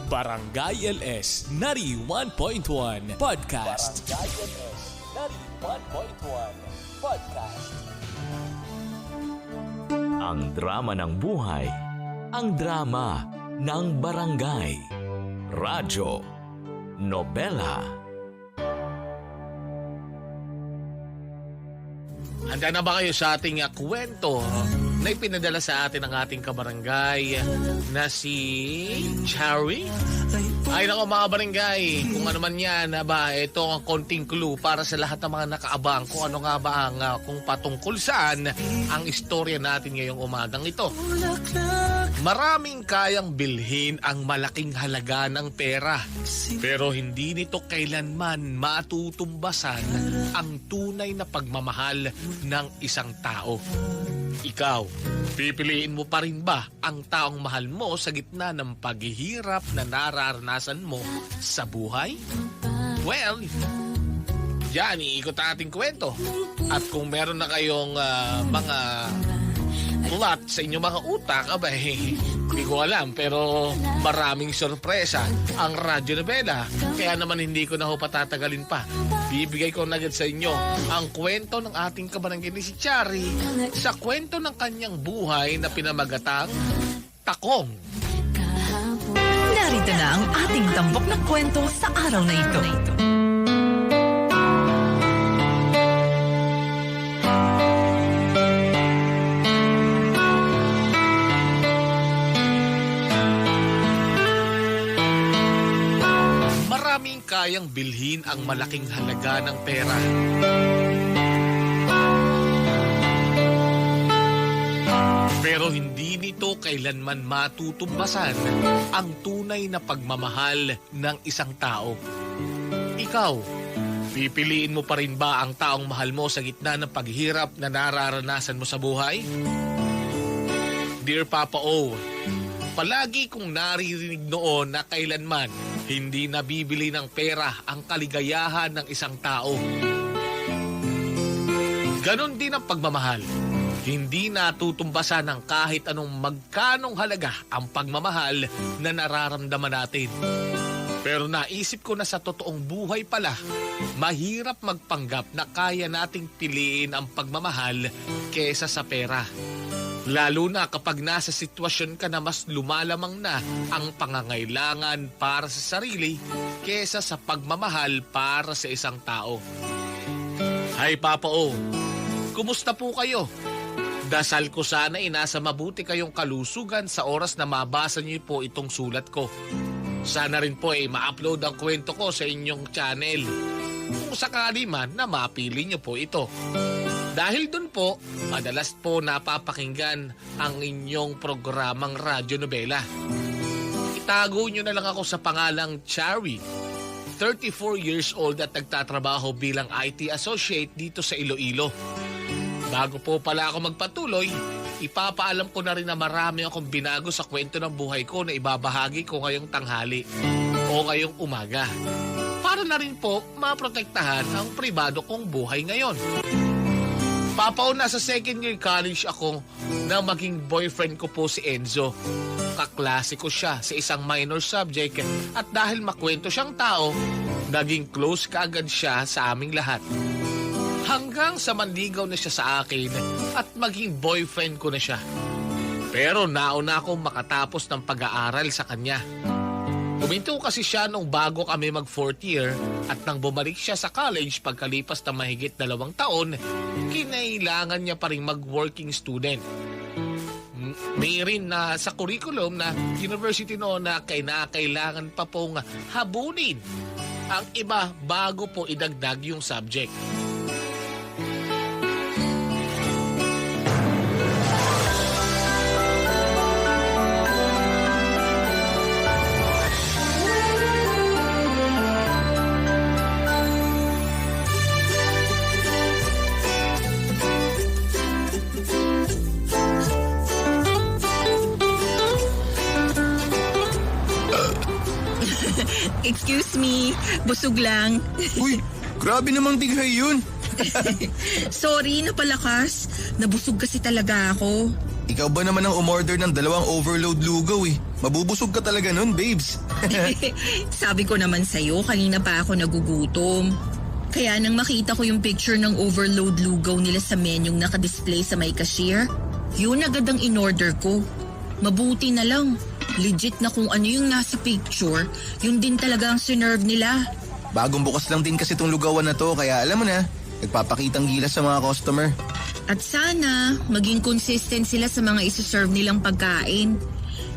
Barangay LS 91.1 Podcast. Barangay LS 91.1 Podcast. Ang drama ng buhay, ang drama ng barangay. Radyo, nobela. Handa na ba kayo sa ating kwento na ipinadala sa atin ng ating kabarangay na si Cherry? Ay nako mga barangay, kung ano man yan, ito ang konting clue para sa lahat ng mga nakaabang kung ano nga ba ang kung patungkol saan ang istorya natin ngayong umagang ito. Maraming kayang bilhin ang malaking halaga ng pera, pero hindi nito kailanman matutumbasan ang tunay na pagmamahal ng isang tao. Ikaw, pipiliin mo pa rin ba ang taong mahal mo sa gitna ng paghihirap na nararanasan mo sa buhay? Well, yan, iikot ang ating kwento. At kung meron na kayong mga plot sa inyong mga utak, hindi ko alam, pero maraming sorpresa ang radyo nobela. Kaya naman hindi ko na ho patatagalin pa. Bibigay ko na agad sa inyo ang kwento ng ating kabarangay ni si Cherry sa kwento ng kanyang buhay na pinamagatang Takong. Narito na ang ating tambok na kwento sa araw na ito. Maraming kayang bilhin ang malaking halaga ng pera. Pero hindi nito kailanman matutumbasan ang tunay na pagmamahal ng isang tao. Ikaw, pipiliin mo pa rin ba ang taong mahal mo sa gitna ng paghihirap na nararanasan mo sa buhay? Dear Papa O, palagi kong naririnig noon na kailanman hindi nabibili ng pera ang kaligayahan ng isang tao. Ganon din ang pagmamahal. Hindi natutumbasan ng kahit anong magkanong halaga ang pagmamahal na nararamdaman natin. Pero naisip ko na sa totoong buhay pala, mahirap magpanggap na kaya nating piliin ang pagmamahal kesa sa pera. Lalo na kapag nasa sitwasyon ka na mas lumalamang na ang pangangailangan para sa sarili kesa sa pagmamahal para sa isang tao. Hi Papa O, kumusta po kayo? Dasal ko sana nasa mabuti kayong kalusugan sa oras na mabasa niyo po itong sulat ko. Sana rin po ma-upload ang kwento ko sa inyong channel. Kung sakali man na mapili niyo po ito. Dahil dun po, madalas po napapakinggan ang inyong programang radyo nobela. Itago nyo na lang ako sa pangalang Cherry, 34 years old at nagtatrabaho bilang IT associate dito sa Iloilo. Bago po pala ako magpatuloy, ipapaalam ko na rin na marami akong binago sa kwento ng buhay ko na ibabahagi ko ngayong tanghali o ngayong umaga. Para na rin po maprotektahan ang pribado kong buhay ngayon. Papa, nasa second year college ako na maging boyfriend ko po si Enzo. Kaklase ko siya sa isang minor subject at dahil makwento siyang tao, naging close kaagad siya sa aming lahat. Hanggang sa manligaw na siya sa akin at maging boyfriend ko na siya. Pero nauna akong makatapos ng pag-aaral sa kanya. Huminto kasi siya nung bago kami mag 4th year at nang bumalik siya sa college pagkalipas ng mahigit 2 taon, kinailangan niya pa rin mag-working student. May rin na sa curriculum na university noon na kailangan pa pong habunin ang iba bago po idagdag yung subject. Excuse me, busog lang. Uy, grabe namang dighay yun. Sorry, napalakas. Nabusog kasi talaga ako. Ikaw ba naman ang umorder ng 2 overload lugaw eh? Mabubusog ka talaga nun, babes. Sabi ko naman sa'yo, kanina pa ako nagugutom. Kaya nang makita ko yung picture ng overload lugaw nila sa menyong nakadisplay sa may cashier, yun agad ang in-order ko. Mabuti na lang. Legit na kung ano yung nasa picture, yun din talaga ang sinerve nila. Bagong bukas lang din kasi itong lugawan na to, kaya alam mo na, nagpapakitang gilas sa mga customer. At sana, maging consistent sila sa mga isuserve nilang pagkain.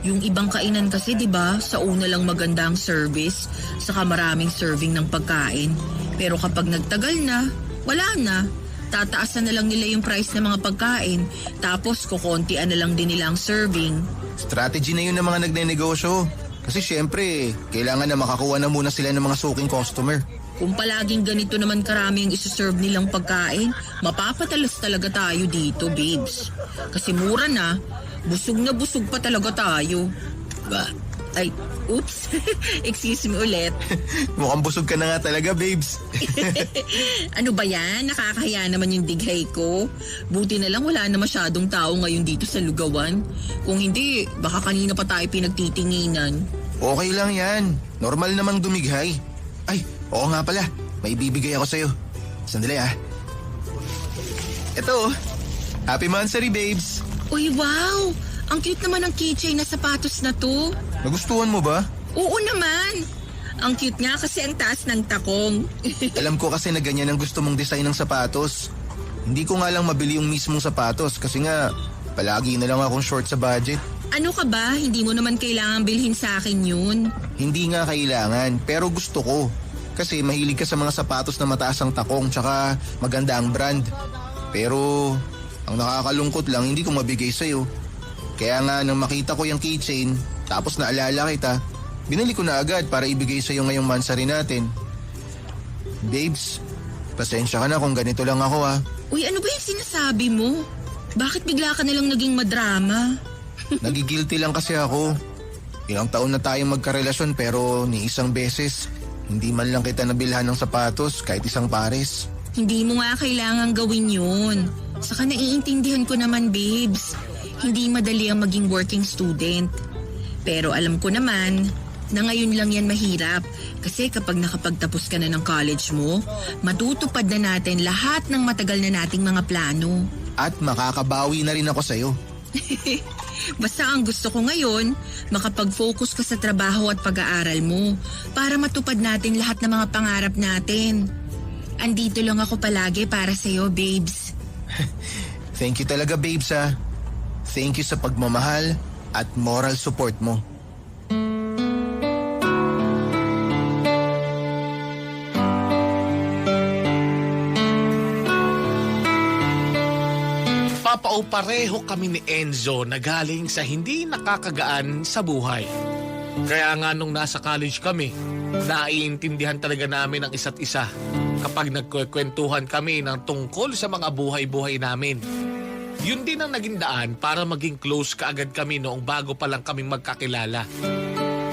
Yung ibang kainan kasi, di ba, sa una lang maganda ang service, saka maraming serving ng pagkain. Pero kapag nagtagal na, wala na. Tataasan na lang nila yung price ng mga pagkain, tapos kukontian na lang din nila ang serving. Strategy na yun ng mga nagnenegosyo. Kasi syempre, kailangan na makakuha na muna sila ng mga suking customer. Kung palaging ganito naman karami ang isuserve nilang pagkain, mapapatalas talaga tayo dito, babes. Kasi mura na busog pa talaga tayo. Ay, oops. Excuse me ulit. Mukhang busog ka na nga talaga, babes. Ano ba yan? Nakakahiya naman yung dighay ko. Buti na lang wala na masyadong tao ngayon dito sa lugawan. Kung hindi, baka kanina pa tayo pinagtitinginan. Okay lang yan. Normal namang dumighay. Ay, oo nga pala. May bibigay ako sa'yo. Sandali ah. Ito, happy monthsary, babes. Uy, wow! Ang cute naman ng keychain na sapatos na to. Nagustuhan mo ba? Oo naman. Ang cute nga kasi ang taas ng takong. Alam ko kasi na ganyan ang gusto mong design ng sapatos. Hindi ko nga lang mabili yung mismong sapatos kasi nga palagi na lang akong short sa budget. Ano ka ba? Hindi mo naman kailangan bilhin sa akin yun. Hindi nga kailangan, pero gusto ko. Kasi mahilig ka sa mga sapatos na mataas ang takong tsaka maganda ang brand. Pero ang nakakalungkot lang, hindi ko mabigay sa'yo. Kaya nga nang makita ko yung keychain, tapos naalala kita, binili ko na agad para ibigay sa'yo ngayong mansari natin. Babes, pasensya ka na kung ganito lang ako ah. Uy, ano ba yung sinasabi mo? Bakit bigla ka nalang naging madrama? Nagigilty lang kasi ako. Ilang taon na tayong magkarelasyon pero ni isang beses, hindi man lang kita nabilhan ng sapatos kahit isang pares. Hindi mo nga kailangan gawin yun. Saka naiintindihan ko naman, babes. Hindi madali ang maging working student. Pero alam ko naman na ngayon lang yan mahirap. Kasi kapag nakapagtapos ka na ng college mo, matutupad na natin lahat ng matagal na nating mga plano. At makakabawi na rin ako sa'yo. Basta ang gusto ko ngayon, makapag-focus ka sa trabaho at pag-aaral mo para matupad natin lahat ng mga pangarap natin. Andito lang ako palagi para sa'yo, babes. Thank you talaga, babes ah. Thank you sa pagmamahal at moral support mo. Papao pareho kami ni Enzo na galing sa hindi nakakagaan sa buhay. Kaya nga nung nasa college kami, naiintindihan talaga namin ang isa't isa kapag nagkukwentuhan kami ng tungkol sa mga buhay-buhay namin. Yun din ang naging daan para maging close kaagad kami noong bago pa lang kaming magkakilala.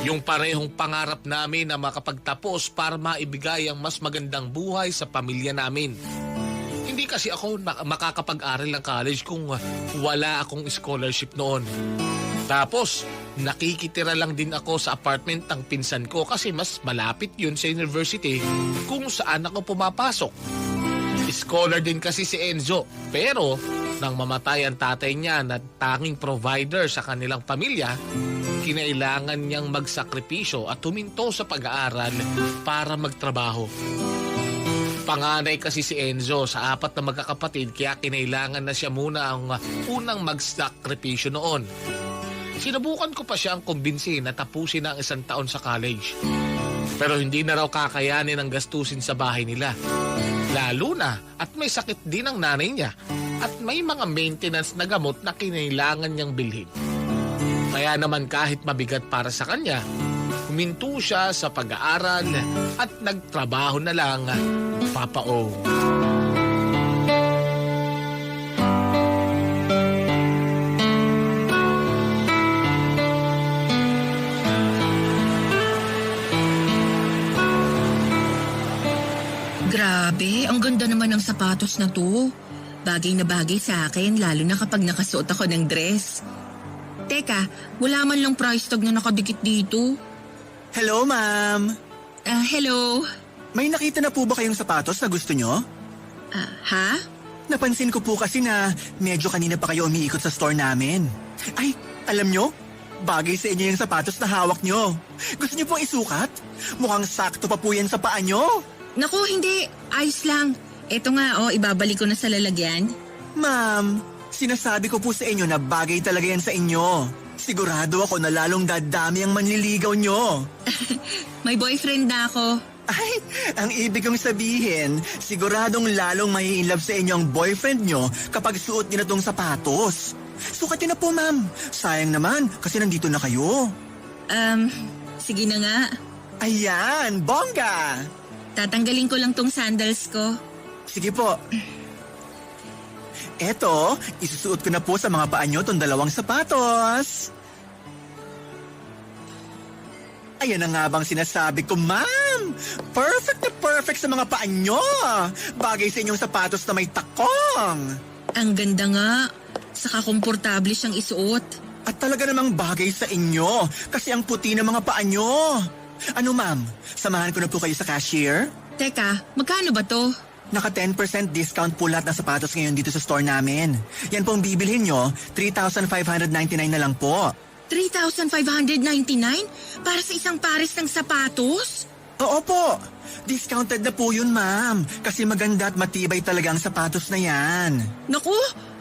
Yung parehong pangarap namin na makapagtapos para maibigay ang mas magandang buhay sa pamilya namin. Hindi kasi ako makakapag-aral ng college kung wala akong scholarship noon. Tapos, nakikitira lang din ako sa apartment ng pinsan ko kasi mas malapit yun sa university kung saan ako pumapasok. Scholar din kasi si Enzo, pero nang mamatay ang tatay niya na tanging provider sa kanilang pamilya, kinailangan niyang magsakripisyo at huminto sa pag-aaral para magtrabaho. Panganay kasi si Enzo sa 4 na magkakapatid kaya kinailangan na siya muna ang unang magsakripisyo noon. Sinubukan ko pa siyang kumbinsin na tapusin ang 1 taon sa college. Pero hindi na raw kakayanin ang gastusin sa bahay nila. Lalo na at may sakit din ang nanay niya at may mga maintenance na gamot na kinailangan niyang bilhin. Kaya naman kahit mabigat para sa kanya, huminto siya sa pag-aaral at nagtrabaho na lang, Papao. Grabe, ang ganda naman ng sapatos na to. bagay na bagay sa akin lalo na kapag nakasuot ako ng dress. Teka, wala man lang price tag na nakadikit dito. Hello, ma'am. Hello? May nakita na po ba kayong sapatos na gusto nyo? Ha? Napansin ko po kasi na medyo kanina pa kayo umiikot sa store namin. Ay, alam nyo? Bagay sa inyo yung sapatos na hawak nyo. Gusto nyo pong isukat? Mukhang sakto pa po yan sa paa nyo. Naku, hindi. Ayos lang. Eto nga, ibabalik ko na sa lalagyan. Ma'am, sinasabi ko po sa inyo na bagay talaga yan sa inyo. Sigurado ako na lalong dadami ang manliligaw nyo. May boyfriend na ako. Ay, ang ibig kong sabihin, siguradong lalong may in love sa inyo ang boyfriend nyo kapag suot niyo na tong sapatos. Sukat niyo na po, ma'am. Sayang naman kasi nandito na kayo. Sige na nga. Ayan, bongga! Tatanggalin ko lang tong sandals ko. Sige po. Eto, isusuot ko na po sa mga paa nyo tong dalawang sapatos. Ayan na nga bang sinasabi ko, ma'am. Perfect na perfect sa mga paa nyo. Bagay sa inyong sapatos na may takong. Ang ganda nga. Saka komportable siyang isuot. At talaga namang bagay sa inyo kasi ang puti ng mga paa nyo. Ano, ma'am? Samahan ko na po kayo sa cashier? Teka, magkano ba to? Naka 10% discount po lahat ng sapatos ngayon dito sa store namin. Yan pong bibilhin nyo, 3,599 na lang po. 3,599? Para sa isang pares ng sapatos? Oo po. Discounted na po yun, ma'am. Kasi maganda at matibay talaga ang sapatos na yan. Naku,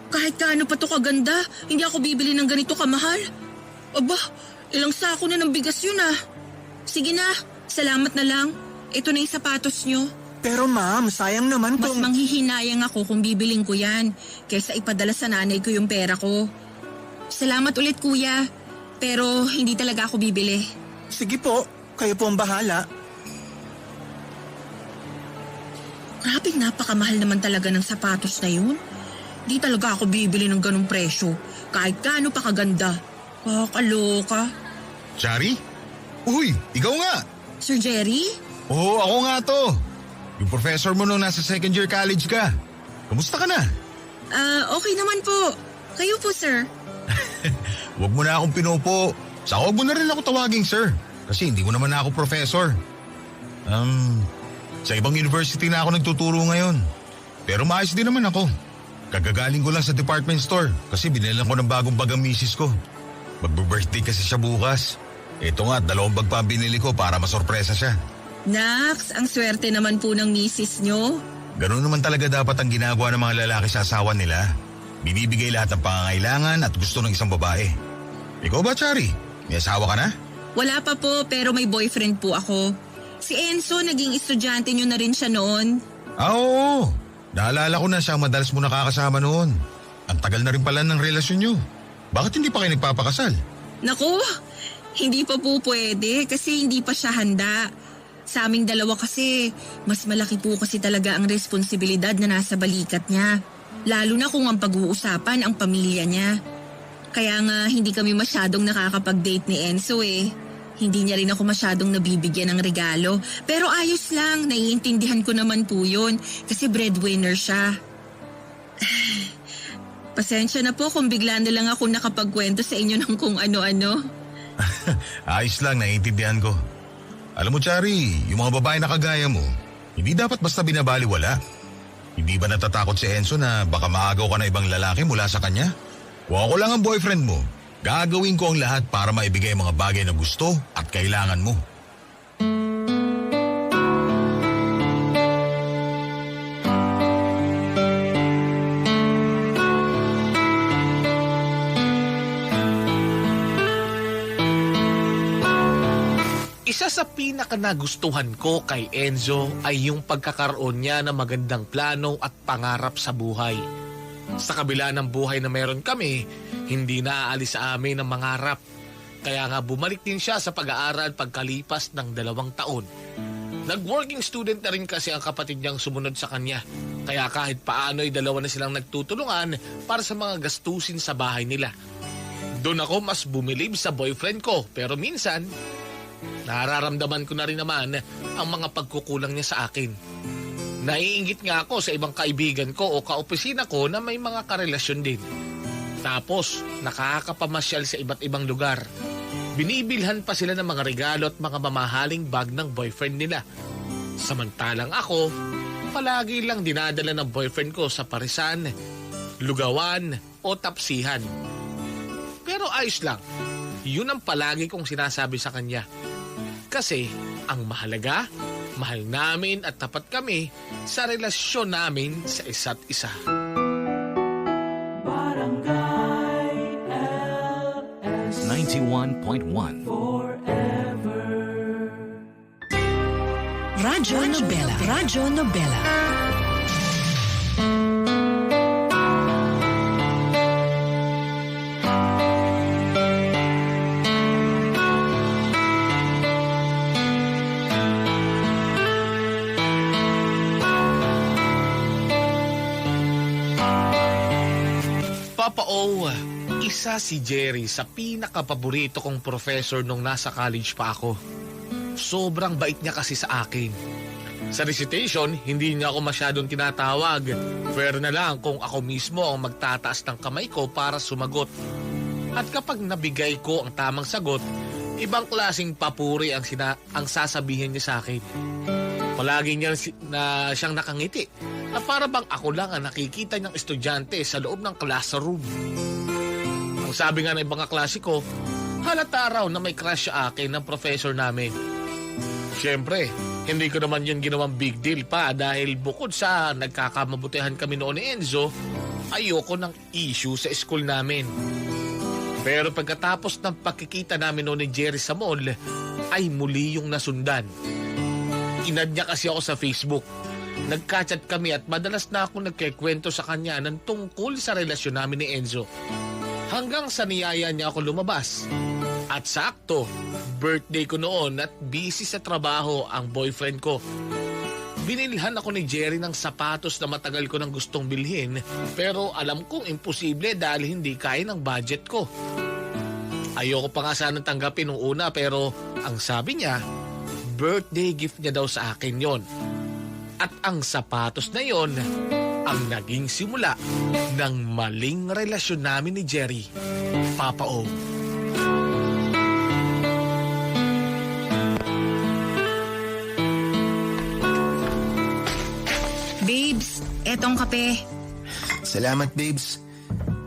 kahit kaano pa to kaganda, hindi ako bibili ng ganito kamahal. Aba, ilang sako na ng bigas yun ah. Sige na, salamat na lang. Ito na yung sapatos nyo. Pero ma'am, sayang naman Mas kung... manghihinayang ako kung bibiling ko yan kaysa ipadala sa nanay ko yung pera ko. Salamat ulit kuya, pero hindi talaga ako bibili. Sige po, kayo po ang bahala. Grabe, napakamahal naman talaga ng sapatos na yun. Di talaga ako bibili ng ganong presyo, kahit gaano pa kaganda. Kakaloka. Shari? Uy, ikaw nga! Sir Jerry? Oo, ako nga to. Yung professor mo nung nasa second year college ka. Kamusta ka na? Okay naman po. Kayo po, sir. Huwag mo na akong pinupo. Saka huwag mo na rin ako tawaging sir. Kasi hindi mo naman na ako professor. Sa ibang university na ako nagtuturo ngayon. Pero maayos din naman ako. Kagagaling ko lang sa department store kasi binilan ko ng bagong bag ang misis ko. Magbe-birthday kasi siya bukas. Ito nga, 2 bag pa ang binili ko para masorpresa siya. Nax, ang swerte naman po ng misis nyo. Ganun naman talaga dapat ang ginagawa ng mga lalaki sa asawa nila. Binibigay lahat ng pangangailangan at gusto ng isang babae. Ikaw ba, Chari? May asawa ka na? Wala pa po, pero may boyfriend po ako. Si Enzo, naging estudyante nyo na rin siya noon. Oo. Naalala ko na siya madalas mo nakakasama noon. Ang tagal na rin pala ng relasyon nyo. Bakit hindi pa kayo nagpapakasal? Naku, hindi pa po pwede kasi hindi pa siya handa. Sa aming dalawa kasi, mas malaki po kasi talaga ang responsibilidad na nasa balikat niya. Lalo na kung ang pag-uusapan ang pamilya niya. Kaya nga hindi kami masyadong nakakapag-date ni Enzo eh. Hindi niya rin ako masyadong nabibigyan ng regalo. Pero ayos lang, naiintindihan ko naman po yun kasi breadwinner siya. Pasensya na po kung bigla na lang ako nakapagkwento sa inyo ng kung ano-ano. Ayos lang, naiintindihan ko. Alam mo, Chari, yung mga babae na kagaya mo, hindi dapat basta binabaliwala. Hindi ba natatakot si Enzo na baka maagaw ka na ibang lalaki mula sa kanya? Kung ako lang ang boyfriend mo, gagawin ko ang lahat para maibigay ang mga bagay na gusto at kailangan mo. Isa sa pinakanagustuhan ko kay Enzo ay yung pagkakaroon niya ng magandang plano at pangarap sa buhay. Sa kabila ng buhay na meron kami, hindi naaalis sa amin ang mangarap. Kaya nga bumalik din siya sa pag-aaral pagkalipas ng 2 taon. Nag-working student na rin kasi ang kapatid niyang sumunod sa kanya. Kaya kahit paano ay 2 na silang nagtutulungan para sa mga gastusin sa bahay nila. Doon ako mas bumilib sa boyfriend ko pero minsan nararamdaman ko na rin naman ang mga pagkukulang niya sa akin. Naiinggit nga ako sa ibang kaibigan ko o kaopisina ko na may mga karelasyon din. Tapos, nakakapamasyal sa iba't ibang lugar. Binibilhan pa sila ng mga regalo at mga mamahaling bag ng boyfriend nila. Samantalang ako, palagi lang dinadala ng boyfriend ko sa parisan, lugawan o tapsihan. Pero ayos lang, yun ang palagi kong sinasabi sa kanya. Kasi ang mahalaga, mahal namin at tapat kami sa relasyon namin sa isa't isa. 91.1 Radyo Nobela. Radyo Nobela. Papa O, isa si Jerry sa pinakapaborito kong professor nung nasa college pa ako. Sobrang bait niya kasi sa akin. Sa recitation, hindi niya ako masyadong tinatawag. Fair na lang kung ako mismo ang magtataas ng kamay ko para sumagot. At kapag nabigay ko ang tamang sagot, ibang klaseng papuri ang sasabihin niya sa akin. Palagi niya siyang nakangiti. Na para bang ako lang ang nakikita niyang estudyante sa loob ng classroom. Ang sabi nga ng ibang kaklase ko, halata raw na may crush sa akin ng professor namin. Siyempre, hindi ko naman yun ginawang big deal pa dahil bukod sa nagkakamabutihan kami noon ni Enzo, ayoko ng issue sa school namin. Pero pagkatapos ng pagkikita namin noon ni Jerry sa mall, ay muli yung nasundan. Inad niya kasi ako sa Facebook. Nagka-chat kami at madalas na ako nagkikwento sa kanya ng tungkol sa relasyon namin ni Enzo. Hanggang sa niyaya niya ako lumabas. At sakto, birthday ko noon at busy sa trabaho ang boyfriend ko. Binilhan ako ni Jerry ng sapatos na matagal ko nang gustong bilhin pero alam kong imposible dahil hindi kaya ng budget ko. Ayoko pa nga sanang tanggapin nung una pero ang sabi niya, birthday gift niya daw sa akin yon. At ang sapatos na yon ang naging simula ng maling relasyon namin ni Jerry, Papa O. Babes, etong kape. Salamat, babes.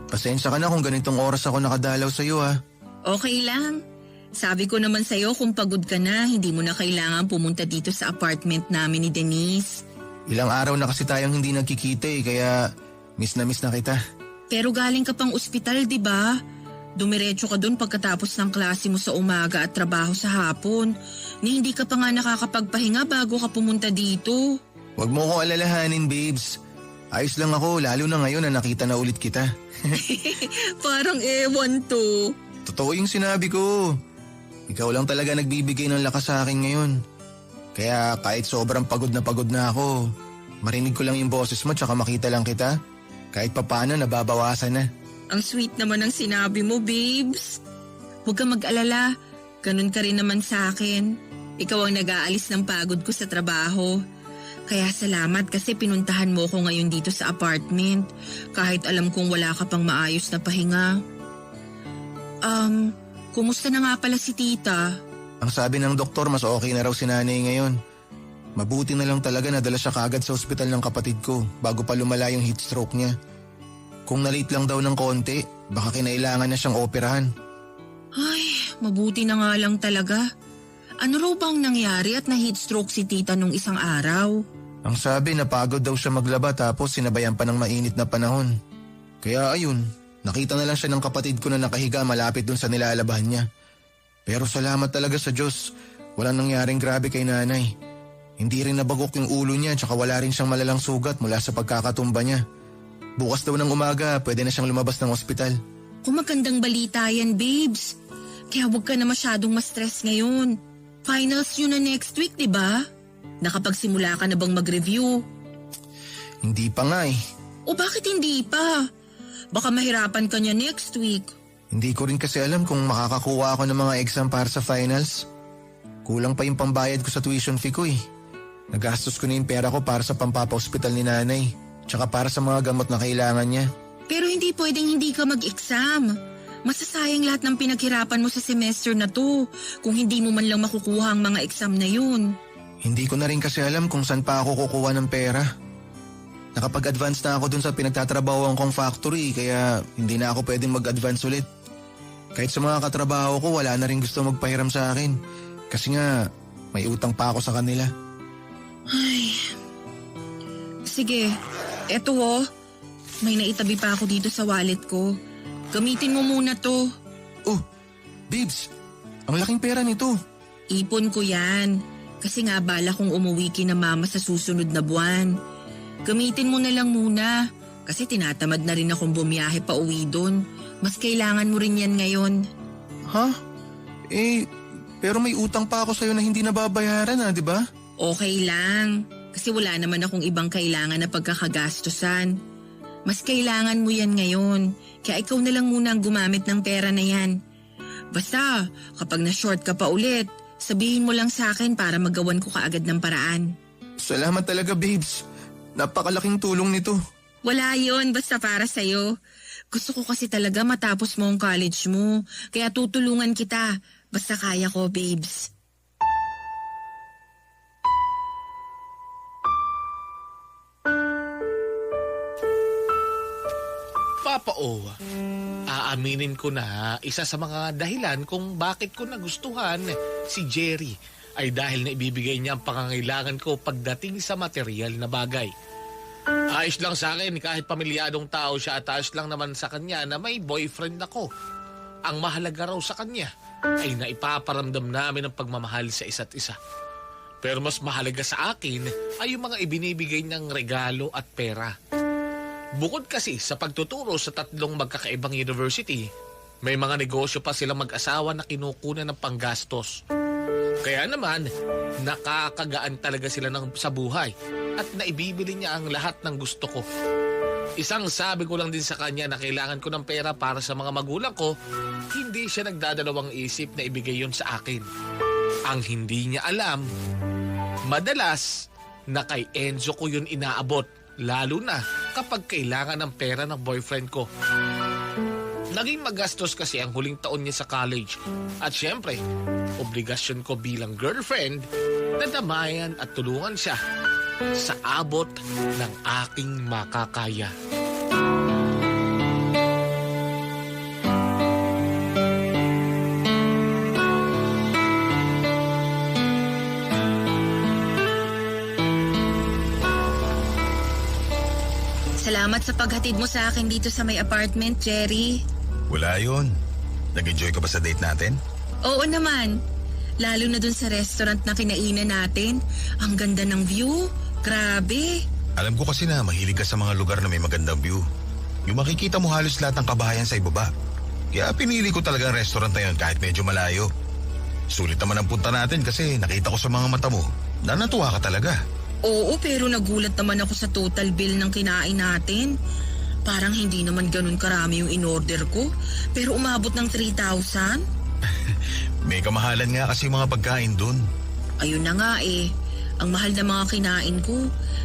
Pasensya ka na kung ganitong oras ako nakadalaw sa'yo, ha. Okay lang. Sabi ko naman sa'yo kung pagod ka na, hindi mo na kailangan pumunta dito sa apartment namin ni Denise. Ilang araw na kasi tayong hindi nagkikita kaya miss na kita. Pero galing ka pang ospital, di ba? Dumiretso ka dun pagkatapos ng klase mo sa umaga at trabaho sa hapon. Ni hindi ka pa nga nakakapagpahinga bago ka pumunta dito. Huwag mo ko alalahanin, babes. Ayos lang ako, lalo na ngayon na nakita na ulit kita. Parang ewan to. Totoo yung sinabi ko. Ikaw lang talaga nagbibigay ng lakas sa akin ngayon. Kaya kahit sobrang pagod na ako, marinig ko lang yung boses mo tsaka makita lang kita. Kahit papano nababawasan na. Ang sweet naman ng sinabi mo, babes. Huwag kang mag-alala. Ganun ka rin naman sa akin. Ikaw ang nag-aalis ng pagod ko sa trabaho. Kaya salamat kasi pinuntahan mo ko ngayon dito sa apartment. Kahit alam kong wala ka pang maayos na pahinga. Kumusta na nga pala si tita? Ang sabi ng doktor, mas okay na raw si nanay ngayon. Mabuti na lang talaga nadala siya kaagad sa ospital ng kapatid ko bago pa lumala yung heat stroke niya. Kung na-late lang daw ng konti, baka kinailangan na siyang operahan. Ay, mabuti na nga lang talaga. Ano raw bang nangyari at na-heat stroke si tita nung isang araw? Ang sabi, napagod daw siya maglaba tapos sinabayan pa ng mainit na panahon. Kaya ayun, nakita na lang siya ng kapatid ko na nakahiga malapit dun sa nilalabahan niya. Pero salamat talaga sa Diyos, walang nangyaring grabe kay nanay. Hindi rin nabagok yung ulo niya tsaka wala rin siyang malalang sugat mula sa pagkakatumba niya. Bukas daw ng umaga, pwede na siyang lumabas ng ospital. Kung magandang balita yan, babes. Kaya huwag ka na masyadong ma-stress ngayon. Finals yun na next week, di ba? Nakapagsimula ka na bang mag-review? Hindi pa nga eh. O bakit hindi pa? Baka mahirapan ka niya next week. Hindi ko rin kasi alam kung makakakuha ako ng mga exam para sa finals. Kulang pa yung pambayad ko sa tuition fee ko eh. Nagastos ko na yung pera ko para sa pampapa-hospital ni nanay. Tsaka para sa mga gamot na kailangan niya. Pero hindi pwedeng hindi ka mag-exam. Masasayang lahat ng pinaghirapan mo sa semester na to kung hindi mo man lang makukuha ang mga exam na yun. Hindi ko na rin kasi alam kung saan pa ako kukuha ng pera. Nakapag-advance na ako dun sa pinagtatrabahoan kong factory kaya hindi na ako pwedeng mag-advance ulit. Kahit sa mga katrabaho ko wala na rin gusto magpahiram sa akin. Kasi nga may utang pa ako sa kanila. Ay. Sige, eto oh. May naitabi pa ako dito sa wallet ko. Gamitin mo muna to. Oh, babes, ang laking pera nito. Ipon ko yan. Kasi nga bala kong umuwi kina mama sa susunod na buwan. Gamitin mo na lang muna. Kasi tinatamad na rin akong bumiyahe pa uwi doon. Mas kailangan mo rin yan ngayon. Ha? Pero may utang pa ako sa'yo na hindi nababayaran di ba? Okay lang. Kasi wala naman akong ibang kailangan na pagkakagastusan. Mas kailangan mo yan ngayon. Kaya ikaw na lang muna ang gumamit ng pera na yan. Basta, kapag na-short ka pa ulit, sabihin mo lang sa akin para magawan ko kaagad ng paraan. Salamat talaga, babes. Napakalaking tulong nito. Wala yon, basta para sa'yo. Gusto ko kasi talaga matapos mo ang college mo. Kaya tutulungan kita. Basta kaya ko, babes. Papa O, aaminin ko na isa sa mga dahilan kung bakit ko nagustuhan si Jerry ay dahil na ibibigay niya ang pangangailangan ko pagdating sa material na bagay. Ayos lang sa akin kahit pamilyadong tao siya at ayos lang naman sa kanya na may boyfriend ako. Ang mahalaga raw sa kanya ay naipaparamdam namin ang pagmamahal sa isa't isa. Pero mas mahalaga sa akin ay yung mga ibinibigay niyang regalo at pera. Bukod kasi sa pagtuturo sa 3 magkakaibang university, may mga negosyo pa silang mag-asawa na kinukunan ng panggastos. Kaya naman, nakakagaan talaga sila sa buhay at naibibili niya ang lahat ng gusto ko. Isang sabi ko lang din sa kanya na kailangan ko ng pera para sa mga magulang ko, hindi siya nagdadalawang isip na ibigay yun sa akin. Ang hindi niya alam, madalas na kay Enzo ko yun inaabot. Lalo na kapag kailangan ng pera ng boyfriend ko. Naging magastos kasi ang huling taon niya sa college. At syempre, obligasyon ko bilang girlfriend na damayan at tulungan siya sa abot ng aking makakaya. Salamat sa paghatid mo sa akin dito sa may apartment, Jerry. Wala yun. Nag-enjoy ka ba sa date natin? Oo naman. Lalo na dun sa restaurant na kinainan natin. Ang ganda ng view. Grabe. Alam ko kasi na mahilig ka sa mga lugar na may magandang view. Yung makikita mo halos lahat ng kabahayan sa ibaba. Kaya pinili ko talaga ang restaurant na yun kahit medyo malayo. Sulit naman ang punta natin kasi nakita ko sa mga mata mo na natuwa ka talaga. Oo, pero nagulat naman ako sa total bill ng kinain natin. Parang hindi naman ganun karami yung in-order ko. Pero umabot ng 3,000. May kamahalan nga kasi mga pagkain dun. Ayun na nga eh. Ang mahal na mga kinain ko.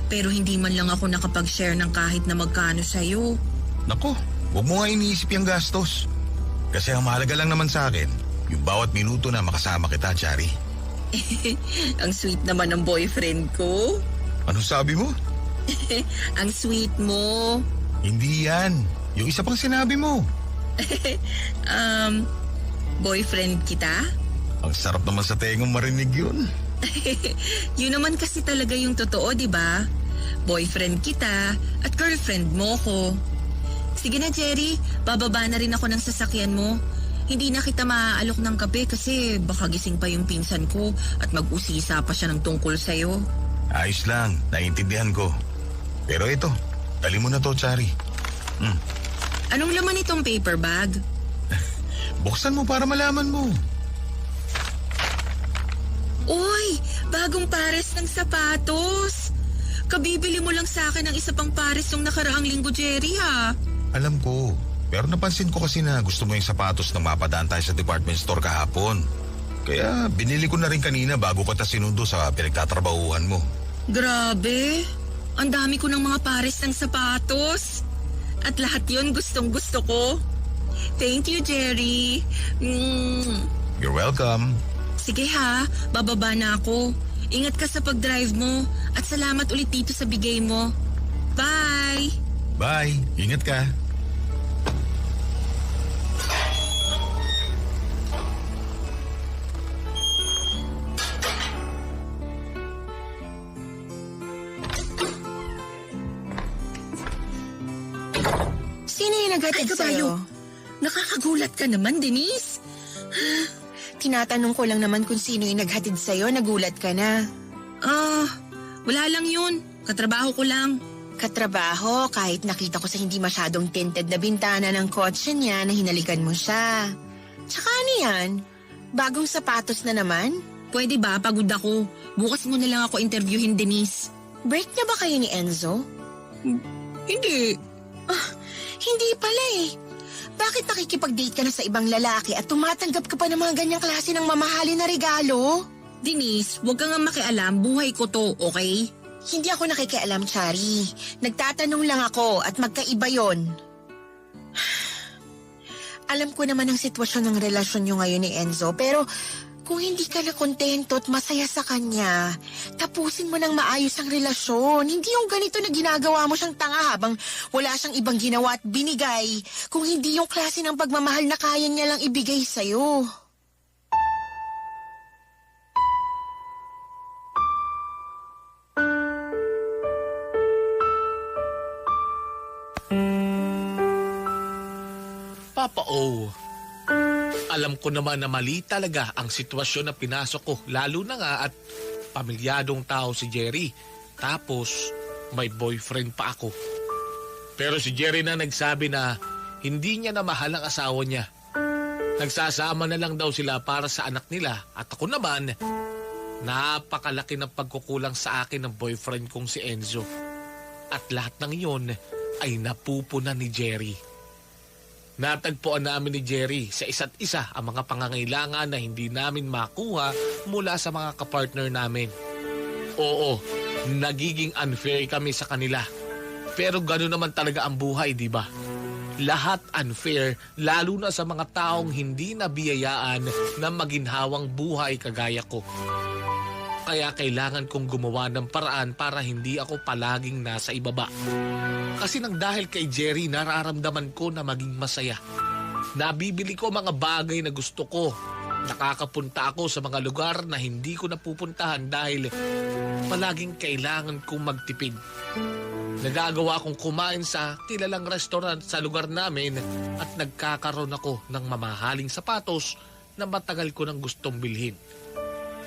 Pero hindi man lang ako nakapag-share ng kahit na magkano sa'yo. Nako, huwag mo nga iniisip yung gastos. Kasi ang mahalaga lang naman sa akin, yung bawat minuto na makasama kita, Chari. Ang sweet naman ng boyfriend ko. Ano sabi mo? Ang sweet mo. Hindi yan. Yung isa pang sinabi mo. Boyfriend kita? Ang sarap naman sa tengong marinig yun. Yun naman kasi talaga yung totoo, di ba? Boyfriend kita at girlfriend mo ko. Sige na, Jerry. Bababa na rin ako ng sasakyan mo. Hindi na kita maaalok ng kape kasi baka gising pa yung pinsan ko at mag-usisa pa siya ng tungkol sa'yo. Ayos lang, naiintindihan ko. Pero ito, dali mo na to, Chari. Anong laman itong paper bag? Buksan mo para malaman mo. Uy, bagong pares ng sapatos. Kabibili mo lang sa akin ng isa pang pares nung nakaraang linggo, Jerry, ha? Alam ko. Pero napansin ko kasi na gusto mo yung sapatos na mapadaan tayo sa department store kahapon. Kaya binili ko na rin kanina bago ko ta sinundo sa pinagtatrabahuhan mo. Grabe, ang dami ko ng mga pares ng sapatos. At lahat yon gustong gusto ko. Thank you, Jerry. You're welcome. Sige ha, bababa na ako. Ingat ka sa pag-drive mo at salamat ulit dito sa bigay mo. Bye! Bye. Ingat ka. Sino yung naghatid Ay, sa'yo? Nakakagulat ka naman, Denise. Tinatanong ko lang naman kung sino yung naghatid sa'yo, nagulat ka na. Wala lang yun. Katrabaho ko lang. Katrabaho, kahit nakita ko sa hindi masyadong tinted na bintana ng kotse niya na hinalikan mo siya. Tsaka ano yan? Bagong sapatos na naman? Pwede ba? Pagod ako. Bukas mo na lang ako interviewin, Denise. Break na ba kayo ni Enzo? Hindi. Hindi pala eh. Bakit nakikipag-date ka na sa ibang lalaki at tumatanggap ka pa ng mga ganyang klase ng mamahalin na regalo? Denise, huwag ka nga makialam. Buhay ko to, okay? Hindi ako nakikialam, Chari. Nagtatanong lang ako at magkaiba yon. Alam ko naman ang sitwasyon ng relasyon nyo ngayon ni Enzo, pero kung hindi ka na kontento at masaya sa kanya, tapusin mo ng maayos ang relasyon. Hindi yung ganito na ginagawa mo siyang tanga habang wala siyang ibang ginawa at binigay. Kung hindi yung klase ng pagmamahal na kaya niya lang ibigay sa'yo. Papa O, alam ko naman na mali talaga ang sitwasyon na pinasok ko, lalo na nga at pamilyadong tao si Jerry. Tapos may boyfriend pa ako. Pero si Jerry na nagsabi na hindi niya na mahal ang asawa niya. Nagsasama na lang daw sila para sa anak nila at ako naman, napakalaki ng pagkukulang sa akin ng boyfriend kong si Enzo. At lahat ng iyon ay napupunan ni Jerry. Natagpuan namin ni Jerry sa isa't isa ang mga pangangailangan na hindi namin makuha mula sa mga kapartner namin. Oo, nagiging unfair kami sa kanila. Pero gano'n naman talaga ang buhay, di ba? Lahat unfair, lalo na sa mga taong hindi nabiyayaan na maginhawang buhay kagaya ko. Kaya kailangan kong gumawa ng paraan para hindi ako palaging nasa ibaba. Kasi nang dahil kay Jerry, nararamdaman ko na maging masaya. Nabibili ko mga bagay na gusto ko. Nakakapunta ako sa mga lugar na hindi ko napupuntahan dahil palaging kailangan kong magtipid. Nagagawa akong kumain sa kilalang restaurant sa lugar namin at nagkakaroon ako ng mamahaling sapatos na matagal ko nang gustong bilhin.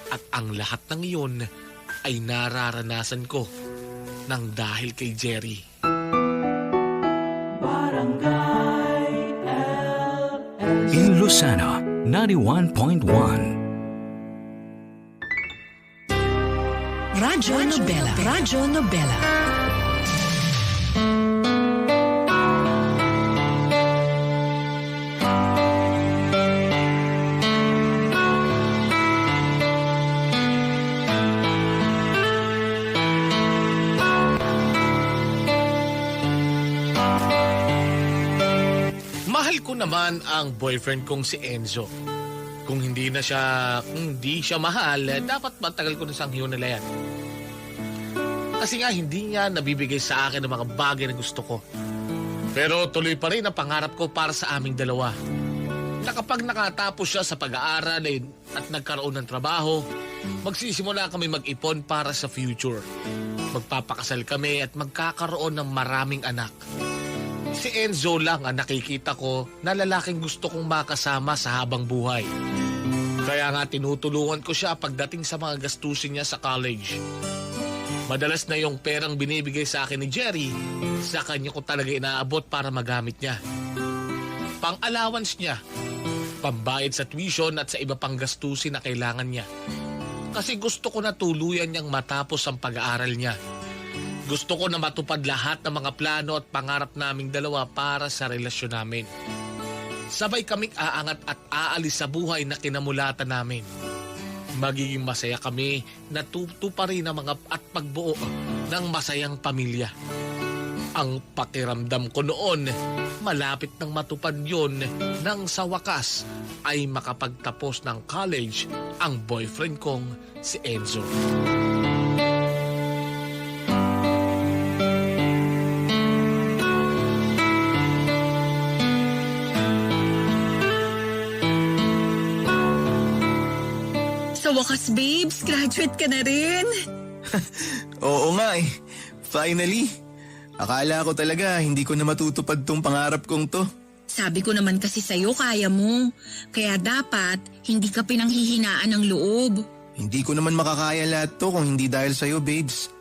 At ang lahat ng iyon ay nararanasan ko nang dahil kay Jerry. In Lucena, 91.1. Radyo Nobela. Radyo Nobela. Mahal ko naman ang boyfriend kong si Enzo. Kung hindi siya mahal, dapat matagal ko na siyang hiwalayan. Kasi nga hindi niya nabibigay sa akin ng mga bagay na gusto ko. Pero tuloy pa rin ang pangarap ko para sa aming dalawa. Na kapag nakatapos siya sa pag-aaral at nagkaroon ng trabaho, magsisimula kami mag-ipon para sa future. Magpapakasal kami at magkakaroon ng maraming anak. Si Enzo lang ang nakikita ko na lalaking gusto kong makasama sa habang buhay. Kaya nga tinutulungan ko siya pagdating sa mga gastusin niya sa college. Madalas na yung perang binibigay sa akin ni Jerry, sa kanya ko talaga inaabot para magamit niya. Pang-allowance niya, pambayad sa tuition at sa iba pang gastusin na kailangan niya. Kasi gusto ko na tuluyan niyang matapos ang pag-aaral niya. Gusto ko na matupad lahat ng mga plano at pangarap naming dalawa para sa relasyon namin. Sabay kaming aangat at aalis sa buhay na kinamulatan namin. magiging masaya kami na tutuparin ang mga at pagbuo ng masayang pamilya. Ang pakiramdam ko noon, malapit nang matupad yun nang sa wakas ay makapagtapos ng college ang boyfriend kong si Enzo. Sa wakas, babes, graduate ka na rin. Oo nga eh. Finally. Akala ko talaga hindi ko na matutupad tong pangarap kong to. Sabi ko naman kasi sa'yo, kaya mo. Kaya dapat, hindi ka pinanghihinaan ng loob. Hindi ko naman makakaya lahat to kung hindi dahil sa'yo, babes.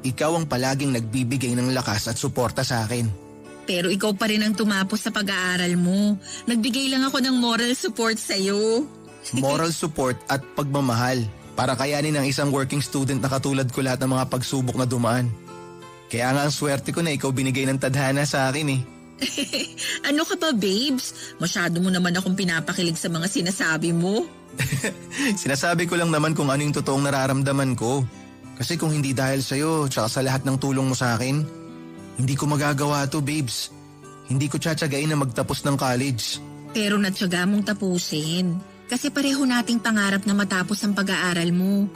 Ikaw ang palaging nagbibigay ng lakas at suporta sa akin. Pero ikaw pa rin ang tumapos sa pag-aaral mo. Nagbigay lang ako ng moral support sa'yo. Moral support at pagmamahal para kayanin ng isang working student na katulad ko lahat ng mga pagsubok na dumaan. Kaya nga ang swerte ko na ikaw binigay ng tadhana sa akin eh. Ano ka ba, babes? Masyado mo naman akong pinapakilig sa mga sinasabi mo. Sinasabi ko lang naman kung ano yung totoong nararamdaman ko. Kasi kung hindi dahil sa'yo tsaka sa lahat ng tulong mo sa akin, hindi ko magagawa to, babes. Hindi ko tsatsagain na magtapos ng college. Pero natsaga mong tapusin. Kasi pareho nating pangarap na matapos ang pag-aaral mo.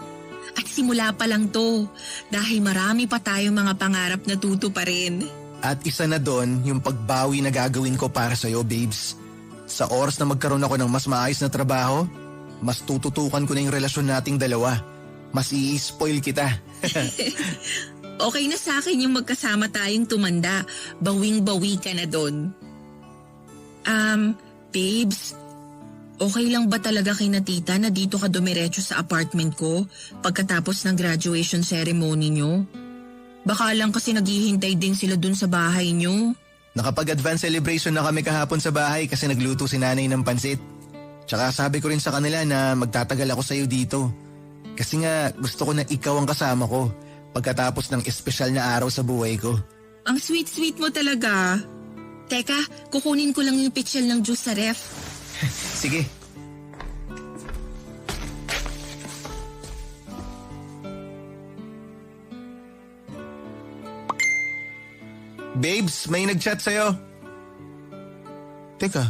At simula pa lang to, dahil marami pa tayong mga pangarap na tutuparin. At isa na doon yung pagbawi na gagawin ko para sa'yo, babes. Sa oras na magkaroon ako ng mas maayos na trabaho, mas tututukan ko na yung relasyon nating dalawa. Mas i-spoil kita. Okay na sa akin yung magkasama tayong tumanda. Bawing-bawi ka na doon. Babes, okay lang ba talaga kay na tita na dito ka dumiretso sa apartment ko pagkatapos ng graduation ceremony nyo? Baka lang kasi naghihintay din sila dun sa bahay nyo. Nakapag-advance celebration na kami kahapon sa bahay kasi nagluto si nanay ng pansit. Tsaka sabi ko rin sa kanila na magtatagal ako sa'yo dito. Kasi nga gusto ko na ikaw ang kasama ko pagkatapos ng espesyal na araw sa buhay ko. Ang sweet-sweet mo talaga. Teka, kukunin ko lang yung pitchel ng juice sa ref. Sige. Babes, may nag-chat sa'yo. Teka,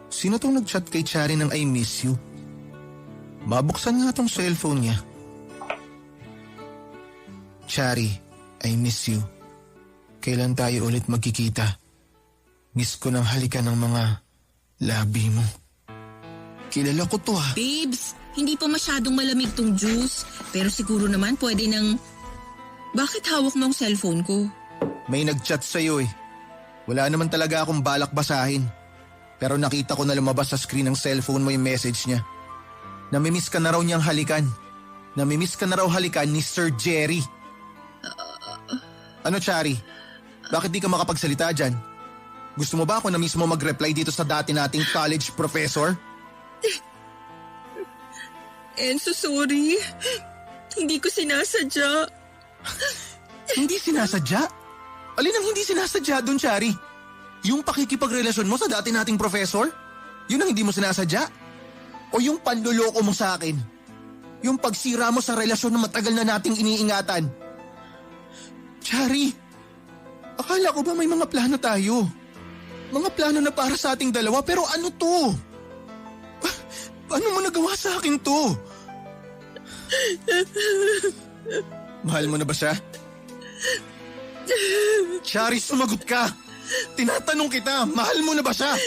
sino tong nag-chat kay Chari ng I miss you? Mabuksan nga tong cellphone niya. Chari, I miss you. Kailan tayo ulit magkikita? Miss ko ng halikan ng mga labi mo. Kilala ko to ha. Babes, hindi pa masyadong malamig tong juice. Pero siguro naman pwede nang... Bakit hawak mo ang cellphone ko? May nag-chat sa'yo eh. Wala naman talaga akong balak basahin. Pero nakita ko na lumabas sa screen ng cellphone mo yung message niya. Namimiss ka na raw niyang halikan. Namimiss ka na raw halikan ni Sir Jerry. Ano, Chari? Bakit di ka makapagsalita dyan? Gusto mo ba ako na mismo mag-reply dito sa dati nating college professor? Enzo, sorry. Hindi ko sinasadya. Hindi sinasadya? Alin ang hindi sinasadya dun, Chari? Yung pakikipagrelasyon mo sa dati nating professor? Yun ang hindi mo sinasadya? O yung panluloko mo sa akin? Yung pagsira mo sa relasyon na matagal na nating iniingatan? Chari, akala ko ba may mga plano tayo? Mga plano na para sa ating dalawa, pero ano to? Paano mo nagawa sa akin to? Mahal mo na ba siya? Chari, sumagot ka! Tinatanong kita, mahal mo na ba siya?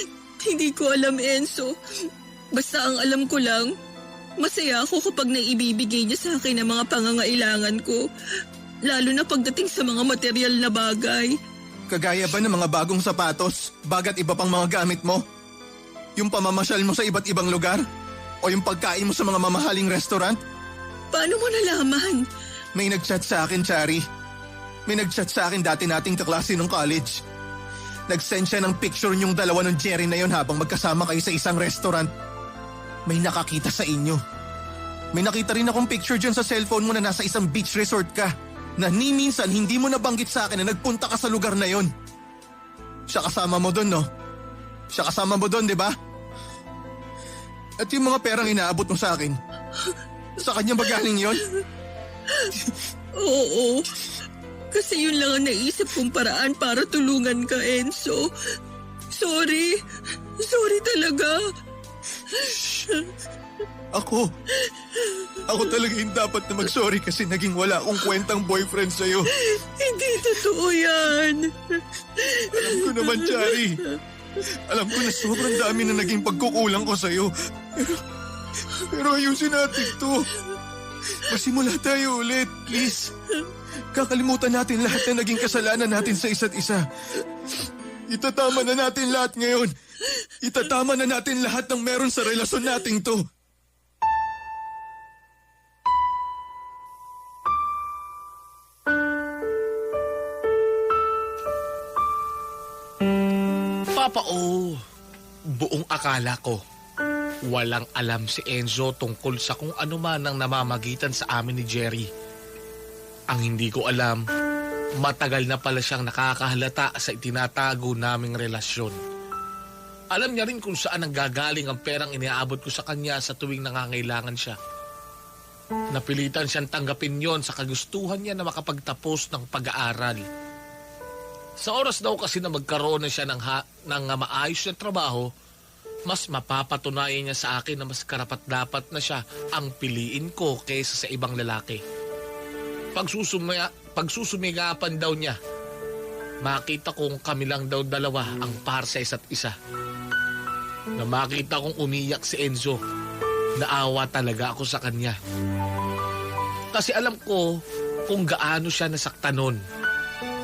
Hindi ko alam, Enzo. Basta ang alam ko lang, masaya ako kapag naibibigay niya sa akin ang mga pangangailangan ko. Lalo na pagdating sa mga material na bagay. Kagaya ba ng mga bagong sapatos, bagat iba pang mga gamit mo? Yung pamamasyal mo sa iba't ibang lugar? O yung pagkain mo sa mga mamahaling restaurant? Paano mo nalaman? May nag-chat sa akin, Chari. May nag-chat sa akin dati nating kaklase nung college. Nag-send siya ng picture niyong dalawa ng Jerry na yon habang magkasama kayo sa isang restaurant. May nakakita sa inyo. May nakita rin akong picture dyan sa cellphone mo na nasa isang beach resort ka. Na ni minsan hindi mo nabanggit sa akin na nagpunta ka sa lugar na yon. Siya kasama mo doon, no? Siya kasama mo doon, di ba? At yung mga perang inaabot mo sa akin, Sa kanya ba galing yon? Oo. Kasi yun lang ang naisip kong paraan para tulungan ka, Enzo. Sorry. Sorry talaga. Ako talaga yung dapat na mag-sorry kasi naging wala akong kwentang boyfriend sa'yo. Hindi totoo yan. Alam ko naman, Chari. Alam ko na sobrang dami na naging pagkukulang ko sa'yo. Pero ayusin natin to. Masimula tayo ulit, please. Kakalimutan natin lahat na naging kasalanan natin sa isa't isa. Itatama na natin lahat ngayon. Itatama na natin lahat ng meron sa relasyon nating to. Papa O, buong akala ko, walang alam si Enzo tungkol sa kung ano man ang namamagitan sa amin ni Jerry. Ang hindi ko alam, matagal na pala siyang nakakahalata sa itinatago naming relasyon. Alam niya rin kung saan ang gagaling ang perang iniaabot ko sa kanya sa tuwing nangangailangan siya. Napilitan siyang tanggapin yon sa kagustuhan niya na makapagtapos ng pag-aaral. Sa oras daw kasi na magkaroon na siya ng maayos na trabaho, mas mapapatunayan niya sa akin na mas karapat-dapat na siya ang piliin ko kaysa sa ibang lalaki. Pagsusumigapan daw niya, makita kong kami lang daw dalawa ang par sa isa't isa. Na makita kong umiyak si Enzo, naawa talaga ako sa kanya. Kasi alam ko kung gaano siya nasaktan nun.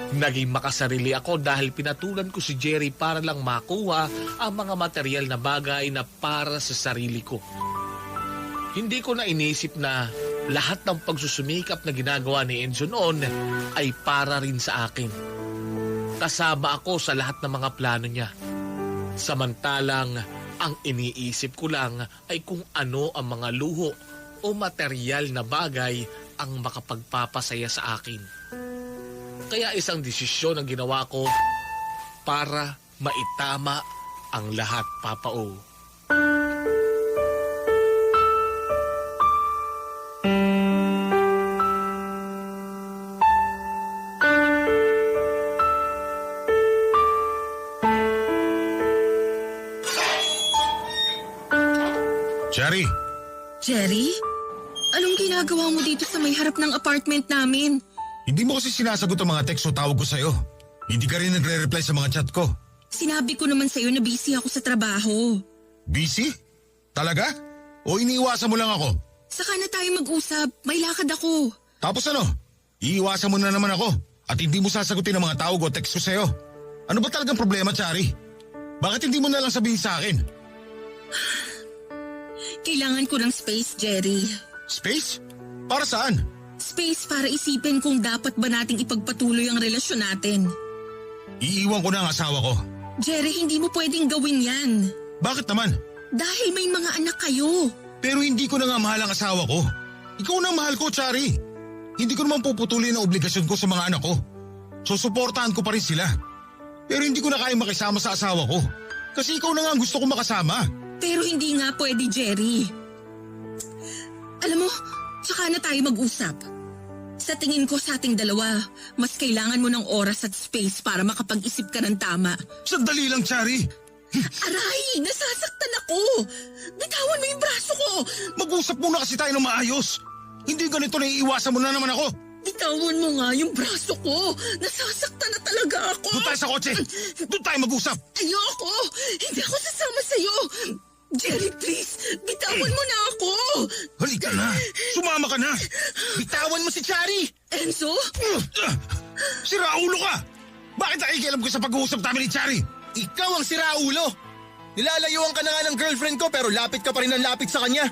Naging makasarili ako dahil pinatulan ko si Jerry para lang makuha ang mga material na bagay na para sa sarili ko. Hindi ko na inisip na lahat ng pagsusumikap na ginagawa ni Enzo noon ay para rin sa akin. Kasama ako sa lahat ng mga plano niya. Samantalang ang iniisip ko lang ay kung ano ang mga luho o material na bagay ang makapagpapasaya sa akin. Kaya isang desisyon ang ginawa ko para maitama ang lahat, Papa O. Cherry! Jerry? Anong ginagawa mo dito sa may harap ng apartment namin? Hindi mo kasi sinasagot ang mga text o tawag ko sa'yo. Hindi ka rin nagre-reply sa mga chat ko. Sinabi ko naman sa'yo na busy ako sa trabaho. Busy? Talaga? O iniiwasan mo lang ako? Saka na tayo mag-usap. May lakad ako. Tapos ano? Iiwasan mo na naman ako at hindi mo sasagutin ang mga tawag o text ko sa'yo. Ano ba talagang problema, Chari? Bakit hindi mo na lang sabihin sa akin? Kailangan ko ng space, Jerry. Space? Para saan? Space para isipin kung dapat ba nating ipagpatuloy ang relasyon natin. Iiwan ko na ang asawa ko. Jerry, hindi mo pwedeng gawin yan. Bakit naman? Dahil may mga anak kayo. Pero hindi ko na nga mahal ang asawa ko. Ikaw na ang mahal ko, Chari. Hindi ko naman puputulin ang obligasyon ko sa mga anak ko. Susuportahan ko pa rin sila. Pero hindi ko na kaya makisama sa asawa ko. Kasi ikaw na nga ang gusto ko makasama. Pero hindi nga pwede, Jerry. Alam mo, tsaka na tayo mag-usap. Sa tingin ko sa ating dalawa, mas kailangan mo ng oras at space para makapag-isip ka ng tama. Sandali lang, Chari. Aray, nasasaktan ako. Bitawan mo yung braso ko. Mag-usap muna kasi tayo ng maayos. Hindi ganito na iiwasan mo na naman ako. Bitawan mo nga yung braso ko. Nasasaktan na talaga ako. Doon tayo sa kotse. Doon tayo mag-usap. Ayoko. Hindi ako sasama sa'yo. Jerry, please. Bitawan mo na ako. Halika na. Sumama ka na. Bitawan mo si Chari. Enzo? Siraulo ka. Bakit nakikialam ko sa pag-uusap namin ni Chari? Ikaw ang siraulo. Nilalayuan ka na nga ng girlfriend ko pero lapit ka pa rin ng lapit sa kanya.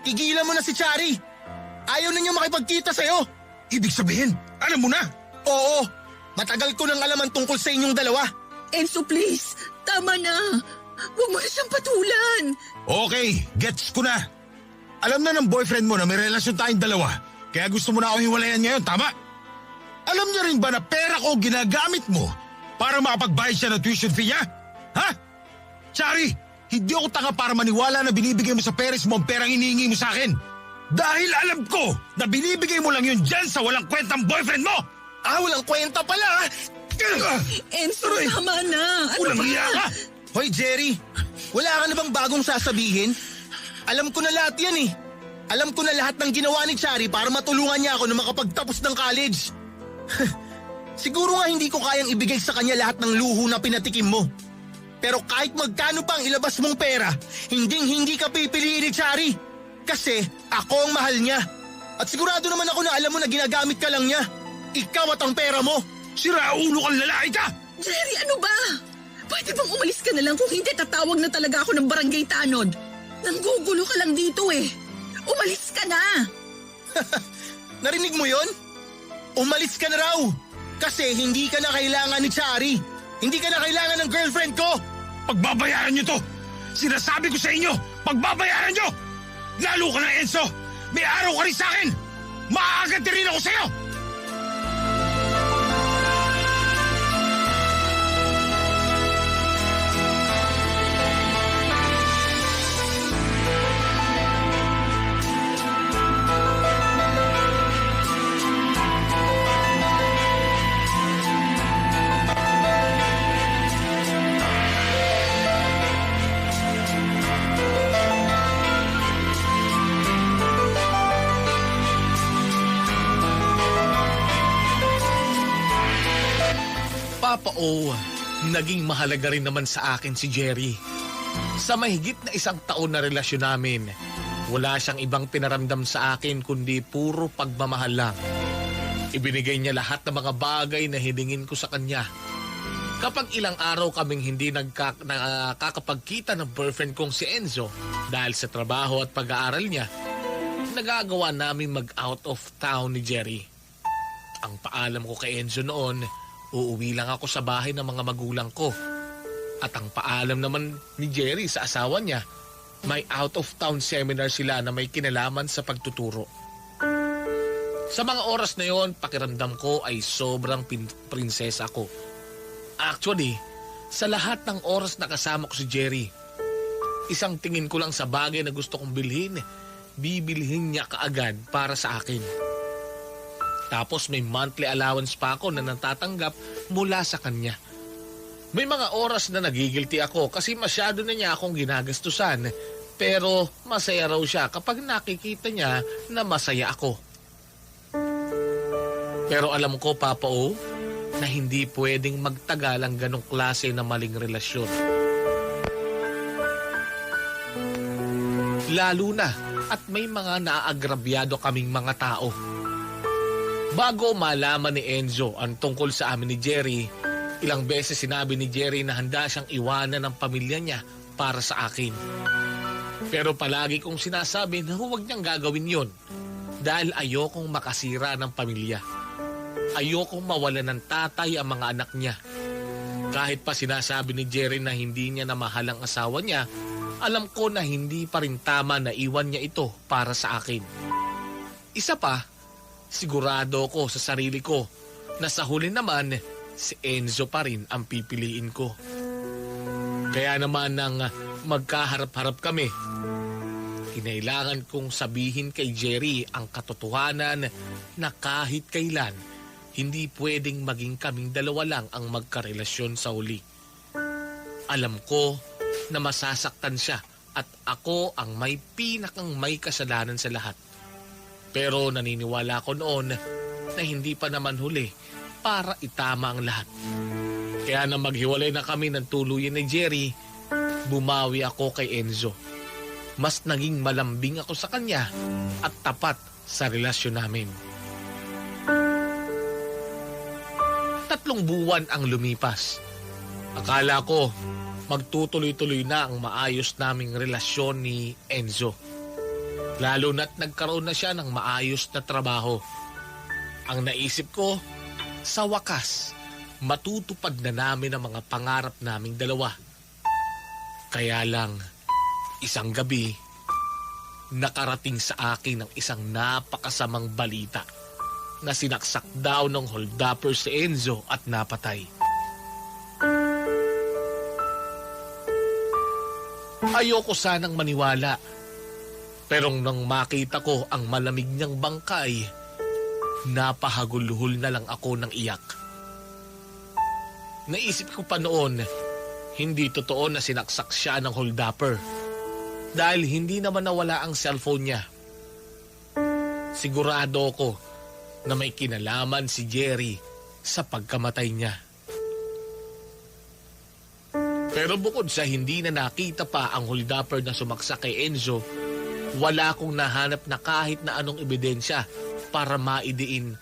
Tigilan mo na si Chari. Ayaw na niya makipagkita sa'yo. Ibig sabihin, alam mo na. Oo. Matagal ko nang alam ang tungkol sa inyong dalawa. Enzo, please. Tama na. Huwag mo na siyang patulan. Okay, gets ko na. Alam na ng boyfriend mo na may relasyon tayong dalawa. Kaya gusto mo na ako hiwalayan ngayon, tama? Alam niya rin ba na pera ko ginagamit mo para makapagbayad siya ng tuition fee niya? Ha? Chari, hindi ako tanga para maniwala na binibigay mo sa parents mo ang perang hinihingi mo sa akin. Dahil alam ko na binibigay mo lang yun dyan sa walang kwentang boyfriend mo! Walang kwenta pala! Enzo, tama na. Ano Walang ba? hiya ka! Hoy Jerry, wala ka na bang bagong sasabihin? Alam ko na lahat yan eh. Alam ko na lahat ng ginawa ni Chari para matulungan niya ako na makapagtapos ng college. Siguro nga hindi ko kayang ibigay sa kanya lahat ng luho na pinatikim mo. Pero kahit magkano pa ang ilabas mong pera, hindi ka pipiliin ni Chari. Kasi ako ang mahal niya. At sigurado naman ako na alam mo na ginagamit ka lang niya. Ikaw at ang pera mo. Siraulo kang lalaki ka! Jerry, ano ba? Pwede bang umalis ka na lang kung hindi tatawag na talaga ako ng barangay tanod? Nanggugulo ka lang dito eh. Umalis ka na! Narinig mo yon? Umalis ka na raw! Kasi hindi ka na kailangan ni Chari. Hindi ka na kailangan ng girlfriend ko! Pagbabayaran nyo to! Sinasabi ko sa inyo, pagbabayaran nyo! Lalo ka na, Enzo! May araw ka rin sa akin! Maaagad rin ako sa'yo! Papa O, naging mahalaga rin naman sa akin si Jerry. Sa mahigit na 1 taon na relasyon namin, wala siyang ibang pinaramdam sa akin kundi puro pagmamahal lang. Ibinigay niya lahat ng mga bagay na hiningin ko sa kanya. Kapag ilang araw kaming hindi nakakapagkita ng boyfriend kong si Enzo dahil sa trabaho at pag-aaral niya, nagagawa namin mag-out of town ni Jerry. Ang paalam ko kay Enzo noon, uuwi lang ako sa bahay ng mga magulang ko. At ang paalam naman ni Jerry sa asawa niya, may out-of-town seminar sila na may kinalaman sa pagtuturo. Sa mga oras na yon, pakiramdam ko ay sobrang prinsesa ko. Actually, sa lahat ng oras na kasama ko si Jerry, isang tingin ko lang sa bagay na gusto kong bilhin, bibilhin niya kaagad para sa akin. Tapos may monthly allowance pa ako na natatanggap mula sa kanya. May mga oras na nagigilty ako kasi masyado na niya akong ginagastusan. Pero masaya raw siya kapag nakikita niya na masaya ako. Pero alam ko, Papa O, na hindi pwedeng magtagal ang ganong klase na maling relasyon. Lalo na at may mga naaagrabyado kaming mga tao. Bago malaman ni Enzo ang tungkol sa amin ni Jerry, ilang beses sinabi ni Jerry na handa siyang iwanan ng pamilya niya para sa akin. Pero palagi kong sinasabi na huwag niyang gagawin yon dahil ayokong makasira ng pamilya. Ayokong mawalan ng tatay ang mga anak niya. Kahit pa sinasabi ni Jerry na hindi niya na mahal ang asawa niya, alam ko na hindi pa rin tama na iwan niya ito para sa akin. Isa pa, sigurado ko sa sarili ko na sa huli naman, si Enzo pa rin ang pipiliin ko. Kaya naman nang magkaharap-harap kami, kinailangan kong sabihin kay Jerry ang katotohanan na kahit kailan, hindi pwedeng maging kaming dalawa lang ang magkarelasyon sa huli. Alam ko na masasaktan siya at ako ang may pinakang may kasalanan sa lahat. Pero naniniwala ko noon na hindi pa naman huli para itama ang lahat. Kaya na maghiwalay na kami ng tuluyan ni Jerry, bumawi ako kay Enzo. Mas naging malambing ako sa kanya at tapat sa relasyon namin. 3 buwan ang lumipas. Akala ko magtutuloy-tuloy na ang maayos naming relasyon ni Enzo. Lalo na't nagkaroon na siya ng maayos na trabaho. Ang naisip ko, sa wakas, matutupad na namin ang mga pangarap naming dalawa. Kaya lang, isang gabi, nakarating sa akin ang isang napakasamang balita na sinaksak daw ng holdupper si Enzo at napatay. Ayoko sanang maniwala. Pero nang makita ko ang malamig niyang bangkay, napahaguluhol na lang ako ng iyak. Naisip ko pa noon, hindi totoo na sinaksak siya ng holdupper dahil hindi naman nawala ang cellphone niya. Sigurado ko na may kinalaman si Jerry sa pagkamatay niya. Pero bukod sa hindi na nakita pa ang holdupper na sumaksak kay Enzo, wala akong nahanap na kahit na anong ebidensya para maidiin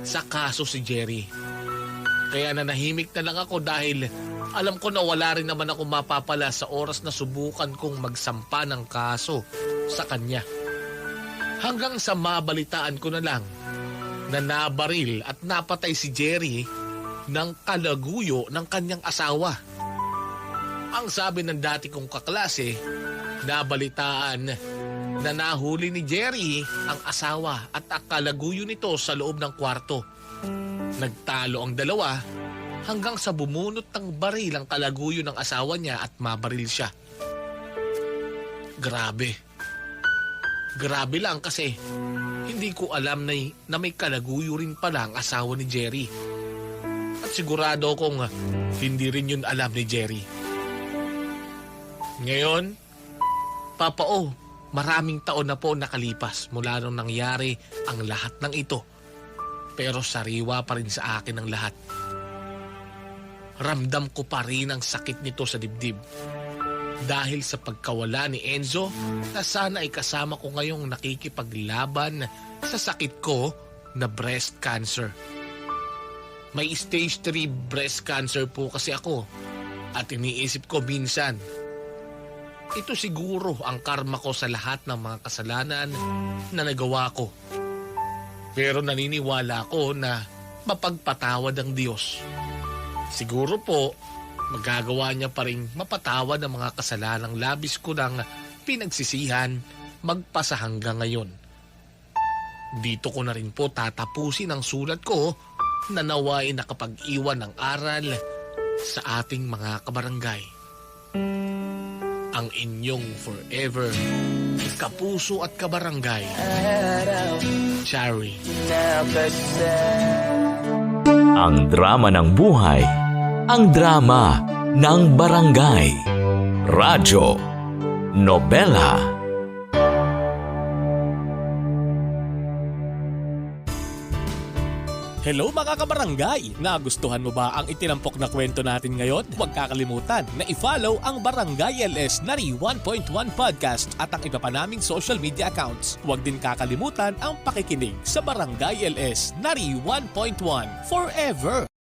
sa kaso si Jerry. Kaya nanahimik na lang ako dahil alam ko na wala rin naman ako mapapala sa oras na subukan kong magsampa ng kaso sa kanya. Hanggang sa mabalitaan ko na lang na nabaril at napatay si Jerry ng kalaguyo ng kanyang asawa. Ang sabi ng dati kong kaklase, nabalitaan na nahuli ni Jerry ang asawa at ang kalaguyo nito sa loob ng kwarto. Nagtalo ang dalawa hanggang sa bumunot ng baril ang kalaguyo ng asawa niya at mabaril siya. Grabe. Grabe lang kasi hindi ko alam na may kalaguyo rin pala ang asawa ni Jerry. At sigurado kong hindi rin yun alam ni Jerry. Ngayon, Papa O, maraming taon na po nakalipas mula nung nangyari ang lahat ng ito. Pero sariwa pa rin sa akin ang lahat. Ramdam ko pa rin ang sakit nito sa dibdib. Dahil sa pagkawala ni Enzo na sana ay kasama ko ngayong nakikipaglaban sa sakit ko na breast cancer. May stage 3 breast cancer po kasi ako at iniisip ko minsan, ito siguro ang karma ko sa lahat ng mga kasalanan na nagawa ko. Pero naniniwala ko na mapagpatawad ang Diyos. Siguro po, magagawa niya pa rin mapatawad ang mga kasalanang labis ko ng pinagsisihan magpasa hanggang ngayon. Dito ko na rin po tatapusin ang sulat ko na naway nakapag-iwan ng aral sa ating mga kabarangay. Ang inyong forever kapuso at kabarangay, Chari. Ang drama ng buhay, ang drama ng barangay. Radyo Nobela. Hello mga kabarangay! Nagustuhan mo ba ang itinampok na kwento natin ngayon? Huwag kakalimutan na i-follow ang Barangay LS Nari 1.1 Podcast at ang iba pa naming social media accounts. Huwag din kakalimutan ang pakikinig sa Barangay LS Nari 1.1 Forever!